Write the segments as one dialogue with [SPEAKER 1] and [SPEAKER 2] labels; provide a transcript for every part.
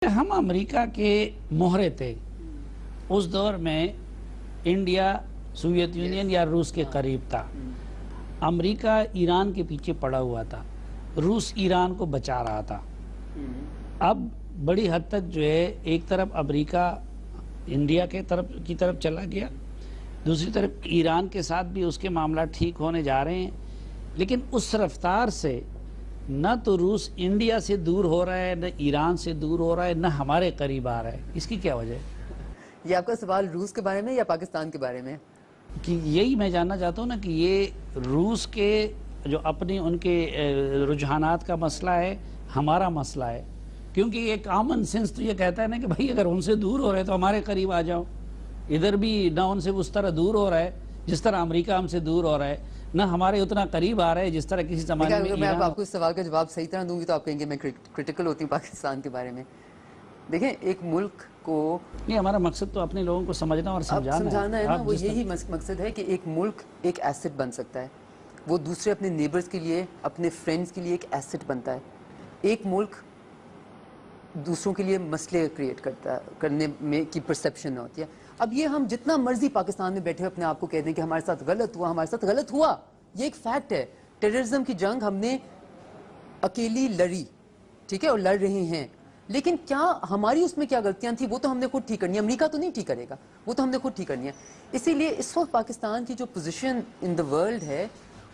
[SPEAKER 1] ہم امریکہ کے مہرے تھے اس دور میں، انڈیا سوویت یونین یا روس کے قریب تھا، امریکہ ایران کے پیچھے پڑا ہوا تھا، روس ایران کو بچا رہا تھا۔ اب بڑی حد تک جو ہے ایک طرف امریکہ انڈیا کی طرف چلا گیا، دوسری طرف ایران کے ساتھ بھی اس کے معاملات ٹھیک ہونے جا رہے ہیں، لیکن اس رفتار سے نہ تو روس انڈیا سے دور ہو رہا ہے، نہ ایران سے دور ہو رہا ہے، نہ ہمارے قریب آ رہا ہے۔ اس کی کیا وجہ ہے؟
[SPEAKER 2] یہ آپ کا سوال روس کے بارے میں یا پاکستان کے بارے میں؟
[SPEAKER 1] کہ یہی میں جاننا چاہتا ہوں نا کہ یہ روس کے جو اپنی ان کے رجحانات کا مسئلہ ہے، ہمارا مسئلہ ہے، کیونکہ یہ کامن سینس تو یہ کہتا ہے نا کہ بھائی اگر ان سے دور ہو رہے تو ہمارے قریب آ جاؤ۔ ادھر بھی نہ ان سے اس طرح دور ہو رہا ہے جس طرح امریکہ ہم سے دور ہو رہا ہے، نہ ہمارے اتنا قریب آ رہا ہے جس طرح کسی زمانے میں
[SPEAKER 2] میں آپ کو اس سوال کا جواب صحیح طرح دوں گی تو آپ کہیں گے میں کرٹیکل ہوتی ہوں پاکستان کے بارے میں۔ دیکھیں ایک ملک کو
[SPEAKER 1] یہ ہمارا مقصد تو اپنے لوگوں کو سمجھنا اور
[SPEAKER 2] سمجھانا ہے نا، وہ یہی مقصد ہے کہ ایک ملک ایک ایسٹ بن سکتا ہے، وہ دوسرے اپنے نیبرز کے لیے، اپنے فرینڈز کے لیے ایک ایسٹ بنتا ہے۔ ایک ملک دوسروں کے لیے مسئلے کریٹ کرنے میں کی پرسیپشن ہوتی ہے۔ اب یہ ہم جتنا مرضی پاکستان میں بیٹھے اپنے آپ کو کہہ دیں کہ ہمارے ساتھ غلط ہوا، ہمارے ساتھ غلط ہوا، یہ ایک فیکٹ ہے۔ ٹیررزم کی جنگ ہم نے اکیلی لڑی، ٹھیک ہے، اور لڑ رہے ہیں، لیکن کیا ہماری اس میں کیا غلطیاں تھیں وہ تو ہم نے خود ٹھیک کرنی ہے، امریکہ تو نہیں ٹھیک کرے گا، وہ تو ہم نے خود ٹھیک کرنی ہے۔ اسی لیے اس وقت پاکستان کی جو پوزیشن ان دا ورلڈ ہے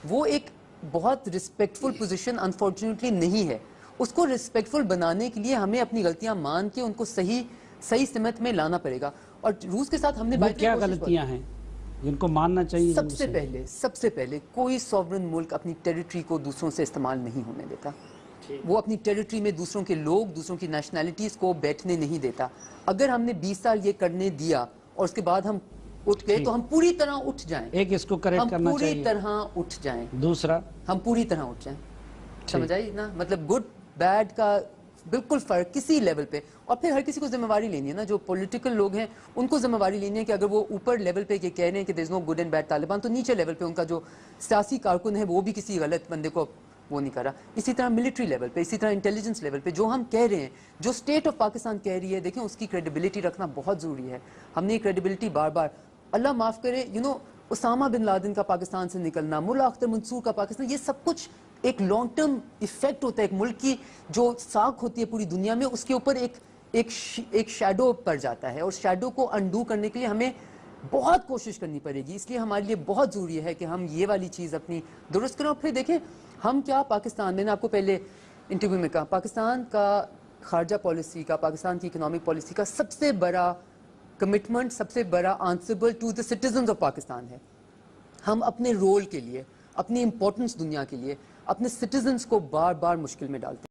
[SPEAKER 2] وہ ایک بہت رسپیکٹفل پوزیشن انفارچونیٹلی نہیں ہے۔ اس کو رسپیکٹفل بنانے کے لیے ہمیں اپنی غلطیاں مان کے ان کو صحیح سمت میں لانا پڑے گا۔ اور روس کے ساتھ ہم نے
[SPEAKER 1] کیا غلطیاں ہیں جن کو ماننا چاہیے؟
[SPEAKER 2] سب سے پہلے کوئی سوورن ملک اپنی ٹیریٹری کو دوسروں سے استعمال نہیں ہونے دیتا۔ وہ اپنی ٹیریٹری میں دوسروں کے لوگ، دوسروں کی نیشنلٹیز کو بیٹھنے نہیں دیتا۔ اگر ہم نے 20 سال یہ کرنے دیا اور اس کے بعد ہم اٹھ گئے تو ہم پوری طرح اٹھ جائیں۔
[SPEAKER 1] ایک اس کو کریکٹ کرنا چاہیے،
[SPEAKER 2] ہم پوری طرح اٹھ جائیں۔
[SPEAKER 1] دوسرا
[SPEAKER 2] ہم پوری طرح اٹھ جائیں، سمجھ آئی نا؟ مطلب گڈ بیڈ کا بالکل فرق کسی لیول پہ، اور پھر ہر کسی کو ذمہ داری لینی ہے نا، جو پولیٹیکل لوگ ہیں ان کو ذمہ داری لینی ہے کہ اگر وہ اوپر لیول پہ یہ کہہ رہے ہیں کہ دیر از نو گڈ اینڈ بیڈ طالبان، تو نیچے لیول پہ ان کا جو سیاسی کارکن ہے وہ بھی کسی غلط بندے کو وہ نہیں کر رہا۔ اسی طرح ملٹری لیول پہ، اسی طرح انٹیلیجنس لیول پہ جو ہم کہہ رہے ہیں، جو اسٹیٹ آف پاکستان کہہ رہی ہے، دیکھیں اس کی کریڈیبلٹی رکھنا بہت ضروری ہے۔ ہم نے یہ کریڈیبلٹی بار بار، اللہ معاف کرے، اسامہ بن لادن کا پاکستان سے نکلنا، ملا اختر منصور کا پاکستان، یہ سب کچھ ایک لانگ ٹرم ایفیکٹ ہوتا ہے۔ ایک ملک کی جو ساکھ ہوتی ہے پوری دنیا میں، اس کے اوپر ایک شیڈو پڑ جاتا ہے، اور شیڈو کو انڈو کرنے کے لیے ہمیں بہت کوشش کرنی پڑے گی۔ اس لیے ہمارے لیے بہت ضروری ہے کہ ہم یہ والی چیز اپنی درست کریں۔ اور پھر دیکھیں ہم کیا پاکستان، میں نے آپ کو پہلے انٹرویو میں کہا، پاکستان کا خارجہ پالیسی کا، پاکستان کی اکنامک پالیسی کا سب سے بڑا کمٹمنٹ، سب سے بڑا answerable to the citizens of Pakistan ہے۔ ہم اپنے رول کے لیے، اپنی امپورٹنس دنیا کے لیے، اپنے سٹیزنز کو بار بار مشکل میں ڈالتے ہیں۔